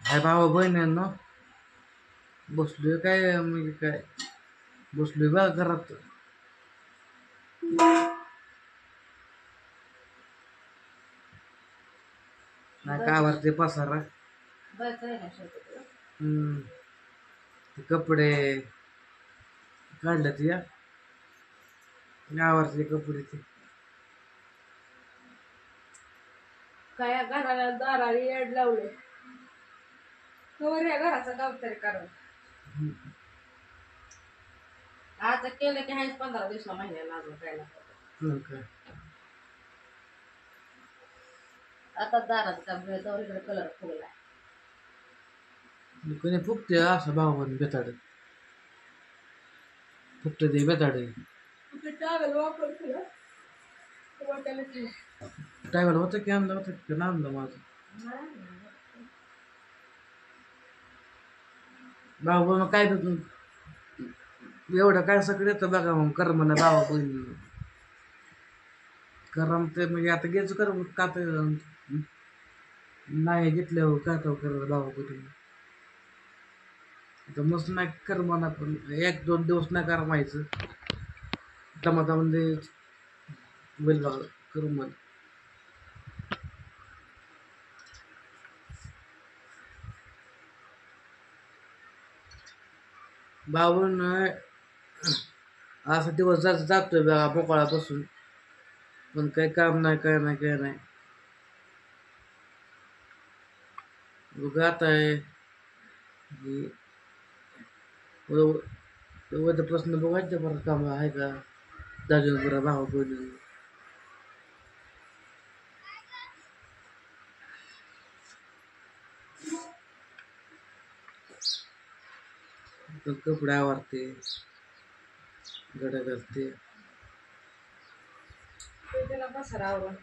हाय भावा बहिणींनो, बसलोय काय म्हणजे काय बसलोय बा घरात. नाही काय आवडते पसारा. हम्म, ते कपडे काढल्यात या आवडते कपडे ते. काय घराला दाराला येड लावले या घराचा गाव तरी कारण आता केलं की हायच 15 दिवसा महिन्याला लागून काय काय आता दारात काम जाऊन इकडे कलर फुगलाय. कोणी फुकते असं भावा बेताड फुकते ते बेताड टावेल वापरतो टायगल होतं की आणलं होतं की आणलं माझं भाऊ काय एवढं काय सगळं येतं बघा मग कर म्हणा भावा बहिणी करम ते म्हणजे आता घ्यायचं कर का तर नाही घेतल्यावर काय तर करत भावा बहिणी आता मस्त नाही कर म्हणा पण 1-2 दिवस नाही करमायचं टमाटामध्ये होईल बघा करू मग बाबून असा दिवस जातोय बघा मोकळापासून पण काही काम नाही काय नाही बघा आता आहे उद्या प्रश्न बघायचं बरं काम आहे का दाजून बरं भावा बहिणी कपडे आवडते गड्या घालते त्याला पसारा आवरून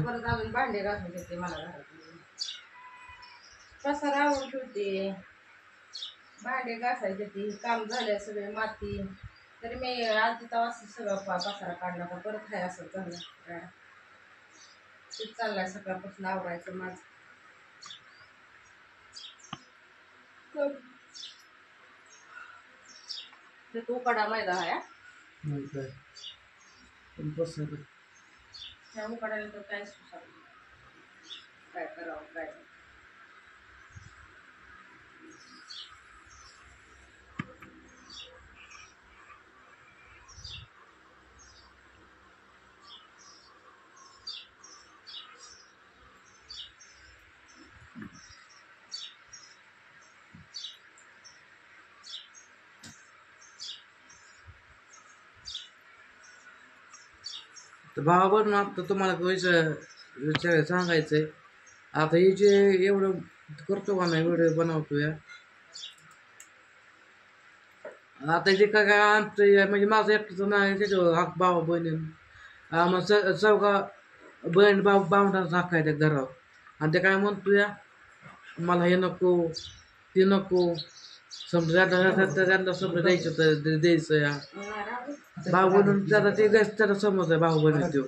परत अजून भांडे घासून घेते मला घरात पसारा आवरून ठेवते भांडे घासायचे ते काम झाले सगळे माती तरी मी आधी तेव्हा सगळं पसारा काढला का परत काय असं झालं ते चाललाय सकाळपासून आवरायचं माझं ते तो कडा मैदा आहे काय पण पसारा त्या उकडायला तर काय सुसार काय करावं काय तर भावा बनून आता तुम्हाला विचार सांगायचंय आता हे जे एवढं करतो का नाही व्हिडिओ बनवतो या आता जे काय आमचं म्हणजे माझं एकटंच नाही त्याच्यावर हाक भावा बहिणी मग चौघा बहीण भाऊ भावंडाचा हक्क आहे त्या घरावर आणि ते काय म्हणतो या मला हे नको ते नको समजा त्यांना समजा द्यायचं तर द्यायचं या भाऊ बनून त्याला ते त्याला समज आहे भाऊ बहिणी देऊ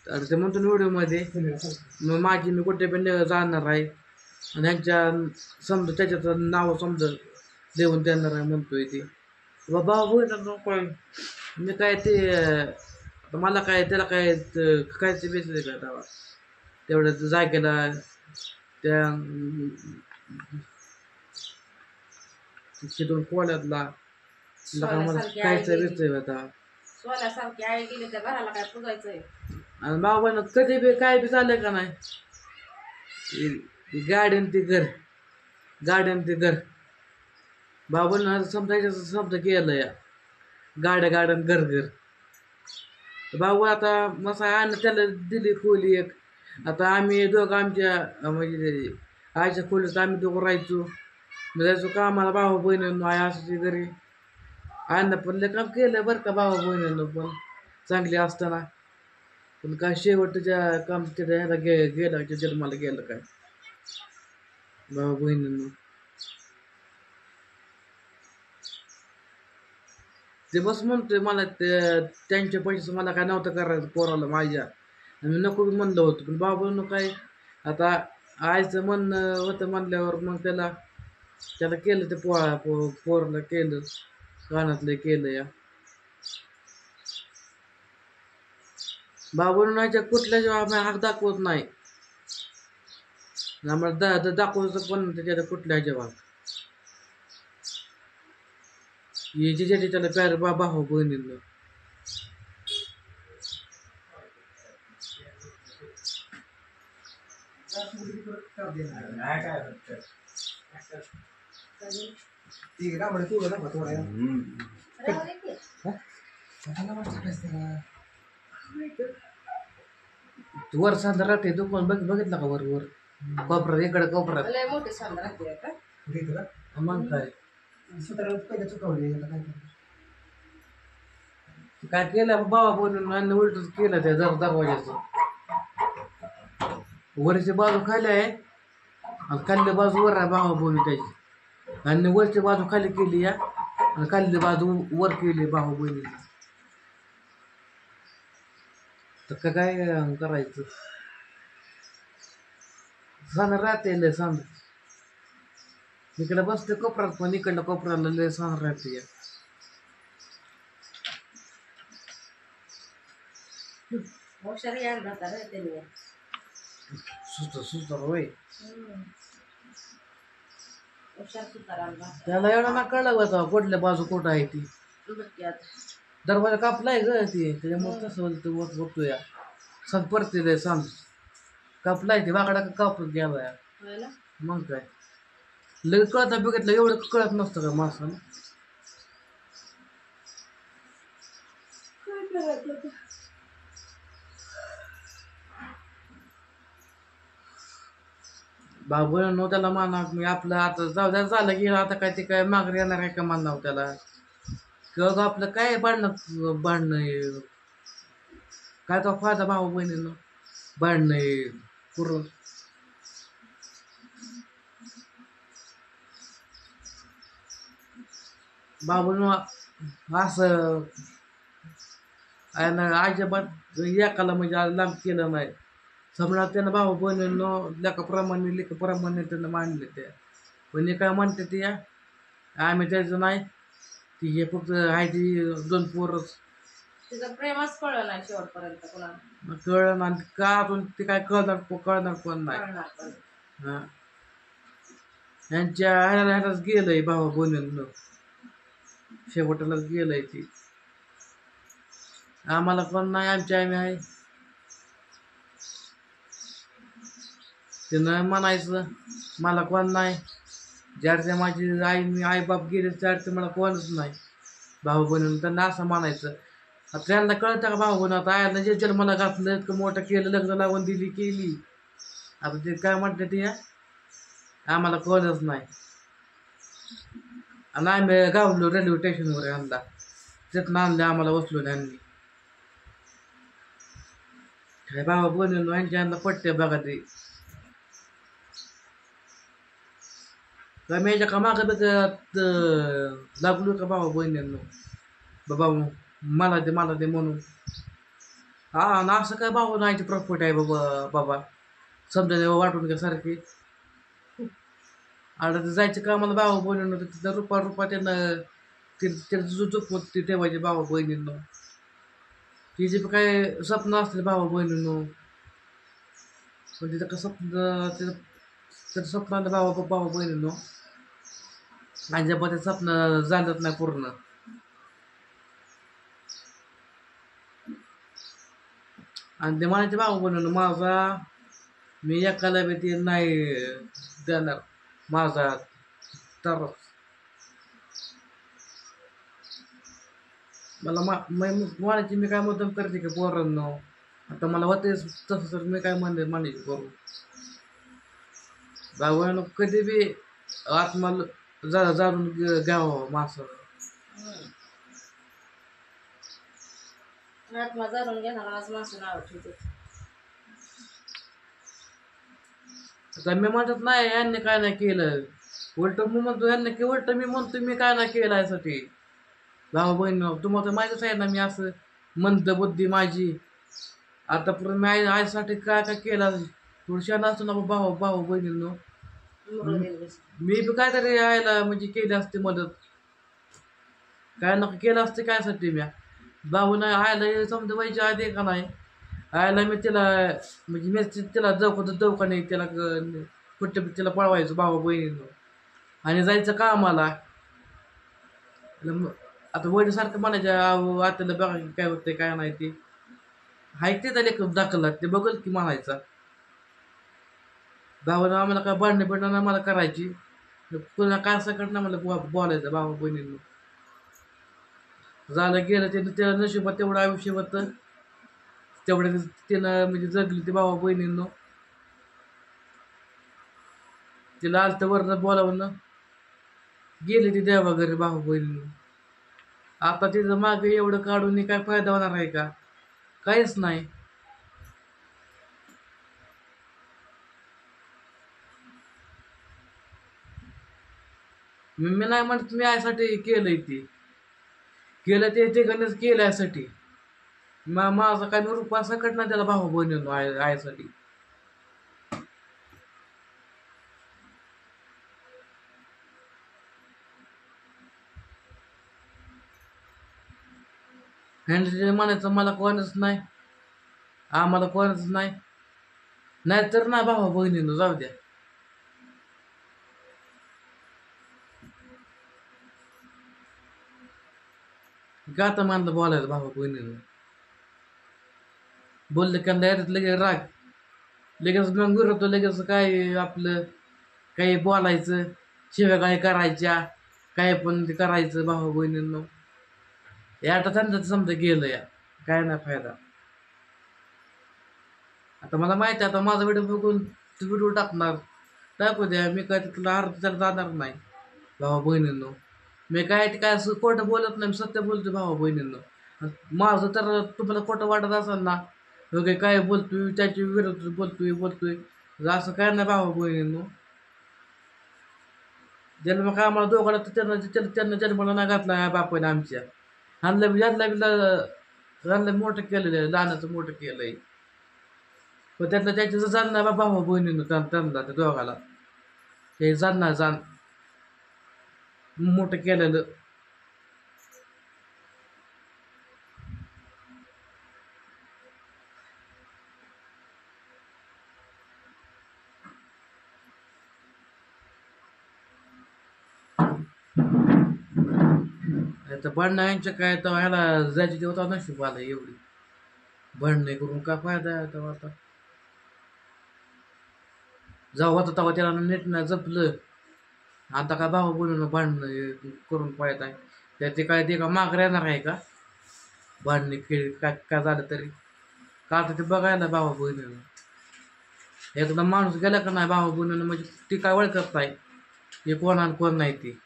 तर ते म्हणतो व्हिडिओमध्ये मग माझी मी कुठे पण जाणार आहे आणि ह्यांच्या समजा त्याच्यात नाव समजा देऊन देणार आहे म्हणतोय ते भाऊ बहिणी काय मी काय ते मला काय त्याला काय काय ते बेस आहे का तेव्हा तेवढ्या जागेला त्या तिथून कोल्यातला मला कायच बेस आता सोन्यासारखी आई गेली त्या घराला काय पुजायचंय आणि बाबांना कधी बी काय बी झालं का नाही गार्डन ते घर बाबांना समजायचं समजा केलं या गार्डन घर भाऊ आता मसा आणि त्याला दिली खोली एक आता आम्ही दोघं आमच्या म्हणजे आईच्या खोलीत आम्ही दोघं राहायचो मग जायचो कामाला भाऊ बहिणींनो आई असायची घरी आईनं पण लय काम केलं बरं का भाऊ बहिणींनो पण चांगली असताना पण काय शेवटच्या काम तिथे ह्याला गेलं जन्माला गेलं काय भाऊ बहिणींनो ते बस म्हणतोय मला ते त्यांच्या पैशाचं मला काय नव्हतं करायचं पोराला माझ्या मी नको म्हणलं होतं पण बाबांनो काय आता आईचं म्हणणं होतं म्हणल्यावर मग त्याला त्याला केलं ते पोरला केलं, कानातलं केलं या बाबूरावच्या कुठल्या जेव्हा आम्ही हाक दाखवत नाही, आम्हाला दाखवतं पण त्याच्यात कुठल्या जेव्हा जिच्यासाठी त्याला प्यार भाऊ बहिणींना. वर सांधा राहते तू पण बघितला का वर वर कोपऱ्यात इकडे कोपऱ्यात लय मोठी सांग राहते का मग काय केलं बाबा बोलून आणि उलटच केलं त्या दरवाजाचं. वरची बाजू खाली आहे आणि खाल्ली बाजू वर आहे भावा बहिणी त्याची, आणि वरची बाजू खाली केली या आणि खाल्ली बाजू वर केली भावा बहिणी. तर काय करायचं, सांग राहते लय सांग. इकडे बसते कोपऱ्यात पण इकडल्या कोपऱ्याला लय सांग राहते या. हुशार यायला जाता रे त्याने. सुस्त होय हुशार सुतारांना त्याला एवढा ना कळलं होता कुठल्या बाजू कुठं आहे ती. बघ आता दरवाजा कापलाय ग ती त्याच्यामुळे कसं होतं वत बघतोय सांग परते सांग कापलाय ते वाकडा कापून गेला या. होय ना. मग काय लगेच कळतं बघितलं एवढं कळत नसतं का माणसाला. काय करायचं आता? बाबू त्याला माना मी आपलं आता जाऊ द्या झालं की आता काय ते काय मागणी येणार आहे का मानाव त्याला, किंवा आपलं काय भांडणं काय तो फायदा भाऊ बहिणीनं भांडणं पुरं. बाबून असं अजिबात एकाला म्हणजे आज लांब केलं नाही. समजा त्यानं भाऊ बहिणीनं लेखाप्रमाणे त्यानं मांडले ते, पण हे काय म्हणते ते या आम्ही त्याचं नाही ती हे फक्त आहे ती 2 पोरच. तिचं प्रेमच कळलं नाही शेवटपर्यंत कोणाला. कळलं आणि का अजून ते काय कळणार पण नाही. कळणार पण. हा यांच्या ह्यालाच गेलंय भाऊ बहिणीनं, शेवटालाच गेलंय ती. आम्हाला पण नाही, आमची आम्ही आहे ते नाही म्हणायचं. मला कोण नाही, ज्याचे माझी आई बाप गेले त्याचे मला कोणच नाही भाऊ बहिणी, त्यांना असं म्हणायचं. आता त्यांना कळतं का भाऊ बहिणी, आता आयाला जे जन्माला घातलं इतकं मोठं केलं, लग्न लावून दिली केली, आता ते काय म्हणते ते आम्हाला कोणच नाही. आणि आम्ही गावलो रेल्वे स्टेशनवर आणला, तिथनं आणले आम्हाला बसलो त्यांनी. काय भावा बहिणी यांच्या पट्टे बघा ते काय माझ्या का मागं लागलो का भावा बहिणींनो बाबा मला दे म्हणून. हा ना असं काय भाऊ नाही प्रॉफिट आहे बाबा समजा वाटून घ्या सारखी. आता ते जायचं कामाला भाऊ बहिणींनो तिथं रुपा त्यानं ते झोपत ते ठेवायचे भाऊ बहिणींनो. तिचे काय स्वप्न असले भाऊ बहिणींनो, पण तिथं का स्वप्न स्वप्नाला भाऊ बहिणींनो अजिबात स्वप्न झालंच नाही पूर्ण. आणि ते म्हणायचे भाऊ बहिणींनो माझा मी एकाला बी ते नाही देणार माझा तरच. मला म्हणायची मी काय मुद्दाम करते की पोरांनो, आता मला होते तसं तर मी काय म्हणायचे करू. भाऊ कधी बी आत्मा जाणून घ्यावं माणसं. आत्मा जाणून घेणार आज माणसं नाव ठेवते. आता मी म्हणत नाही यांनी काय नाही केलं, उलट मी म्हणतो यांनी उलट मी म्हणतो मी काय नाही केलं यासाठी. भाऊ बहीण तुम्हाला तर माहितीच आहे ना मी असं मंद बुद्धी माझी, आतापर्यंत मी आईसाठी काय काय केलं थोडं शान असतो ना भाऊ भाऊ बहिणींनो. मुरलेलं बस. मी बी काहीतरी यायला म्हणजे केली असते मदत. काय नको केलं असते कायसाठी म्या भाऊन आयला समजा व्हायच्या आधी का नाही आयला मी तिला म्हणजे मी तिला नाही तिला कुठे तिला पळवायचो भाऊ बहिणींनो आणि जायचं कामाला. आता वडीसारखं म्हणायच्या आत्याला बघा की काय होतंय काय नाही ते हाय ते त्याला एक दाखल ते बघल की म्हणायचा. भावानं आम्हाला काय भांडणे बिडणं आम्हाला करायची तुला काय सकट ना मला बोलायचं भाऊ बहिणींनो. झालं गेलं त्यानं त्याला नशिबात तेवढं आयुष्य होतं तेवढं त्यानं म्हणजे जगली ते भावा बहिणींनो. तिला आलतं वरनं बोलावून गेले ते देवा घरी भाऊ बहिणींनो. आता तिचं मागे एवढं काढून काय फायदा होणार आहे का? काहीच नाही. मी नाही म्हणत मी यासाठी केलंय ते केलं ते गणच केलं यासाठी माझा काय रुपया सकट नाही त्याला भाऊ बहिणींनो आयसाठी. ह्यांनी म्हणायचं मला कोणच नाही आम्हाला कोणच नाही नाहीतर ना भाऊ बहिणीनं जाऊ द्या. गाता मानलं बोलायचं भाऊ बहिणीनं बोललं का डायरेक्ट लगेच राग लगेच मग गुरवतो लगेच काय आपलं काही बोलायचं शिव्या काय करायच्या काय पण ते करायचं भाऊ बहिणींनो. या आता त्यांचं समजा गेलं या काय नाही फायदा. आता मला माहिती आहे आता माझा व्हिडिओ बघून तू व्हिडिओ टाकू द्या मी काय तिथला अर्थ त्याला जाणार नाही भाऊ बहिणींनो. मी काय असं खोटं बोलत नाही मी सत्य बोलतो भाऊ बहिणींनो. माझं तर तुम्हाला खोटं वाटत असेल ना वगैरे काय बोलतोय त्याच्या विरोध बोलतोय असं काय नाही भाऊ बहिणींनो. जन्म काय आम्हाला दोघांना तर त्यांना जन्माला नाही घातला ह्या बापाने आमच्या ह्यांना मोठं केलेलं आहे लहानाचं मोठं केलंय पण त्यातलं त्याचं जाणणार बा भाऊ बहिणीनं त्यांना त्या दोघाला ते जाण मोठं केलेलं. तर भांडणं यांच्या काय तर ह्याला जायची तेव्हा नशीब आला एवढी भांडणे करून काय फायदा आहे तेव्हा आता जाऊ होता तेव्हा त्याला नीट नाही जपलं. आता काय भाऊ बहिणीनं भांडणं करून फायदा आहे त्याचे काय ते का माग राहणार आहे का भांडणे खेळ काय झालं तरी का आता ते बघायला भाऊ बहिणीनं एकदा माणूस गेला का नाही भाऊ बहिणीनं म्हणजे ती काय ओळखत नाही हे कोण आणि कोण नाही ती.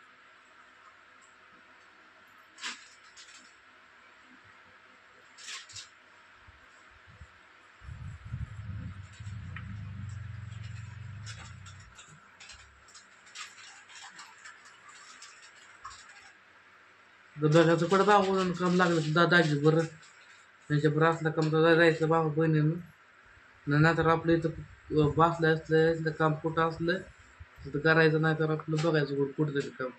बघायचं कुठं भाऊ बहिणीनं काम लागलं दादाजी बरं त्यांच्या बरं असलं काम तर जायचं भाऊ बहिणीनं नाही तर आपलं इथं बसलं असलं काम कुठं असलं तिथं करायचं नाही तर आपलं बघायचं कुठं तरी काम.